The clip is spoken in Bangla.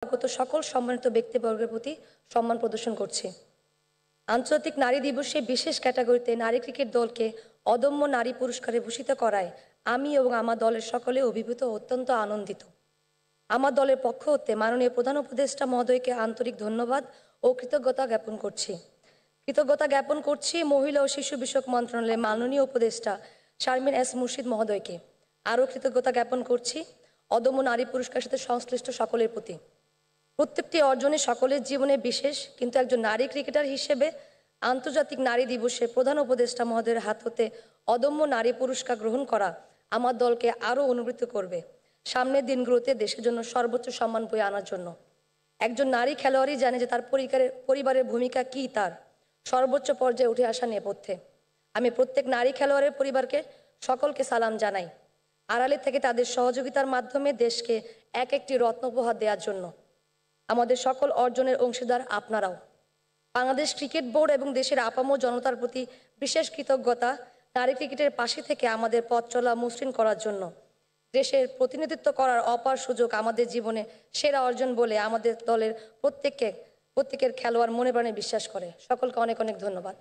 আগত সকল সম্মানিত ব্যক্তিবর্গের প্রতি সম্মান প্রদর্শন করছি। আন্তর্জাতিক নারী দিবসে বিশেষ ক্যাটাগরিতে নারী ক্রিকেট দলকে অদম্য নারী পুরস্কারে ভূষিত করায় আমি এবং আমার দলের সকলে অভিভূত ও অত্যন্ত আনন্দিত। আমার দলের পক্ষ হতে মাননীয় প্রধান উপদেষ্টা মহোদয়কে আন্তরিক ধন্যবাদ ও কৃতজ্ঞতা জ্ঞাপন করছি মহিলা ও শিশু বিষয়ক মন্ত্রণালয়ের মাননীয় উপদেষ্টা শারমিন এস মুর্শিদ মহোদয়কে। আরও কৃতজ্ঞতা জ্ঞাপন করছি অদম্য নারী পুরস্কারের সাথে সংশ্লিষ্ট সকলের প্রতি। প্রত্যেকটি অর্জনে সকলের জীবনে বিশেষ, কিন্তু একজন নারী ক্রিকেটার হিসেবে আন্তর্জাতিক নারী দিবসে প্রধান উপদেষ্টা মহোদয়ের হাত হতে অদম্য নারী পুরস্কার গ্রহণ করা আমার দলকে আরও অনুপ্রাণিত করবে সামনের দিনগুলোতে দেশের জন্য সর্বোচ্চ সম্মান বয়ে আনার জন্য। একজন নারী খেলোয়াড়ই জানে যে তার পরিবারের ভূমিকা কী, তার সর্বোচ্চ পর্যায়ে উঠে আসা নেপথ্যে। আমি প্রত্যেক নারী খেলোয়াড়ের পরিবারকে সকলকে সালাম জানাই, আড়ালে থেকে তাদের সহযোগিতার মাধ্যমে দেশকে একটি রত্ন উপহার দেওয়ার জন্য। আমাদের সকল অর্জনের অংশীদার আপনারাও। বাংলাদেশ ক্রিকেট বোর্ড এবং দেশের আপামর জনতার প্রতি বিশেষ কৃতজ্ঞতা নারী ক্রিকেটের পাশে থেকে আমাদের পথ চলা মসৃণ করার জন্য। দেশের প্রতিনিধিত্ব করার অপার সুযোগ আমাদের জীবনে সেরা অর্জন বলে আমাদের দলের প্রত্যেকের খেলোয়াড় মনে প্রাণে বিশ্বাস করে। সকলকে অনেক অনেক ধন্যবাদ।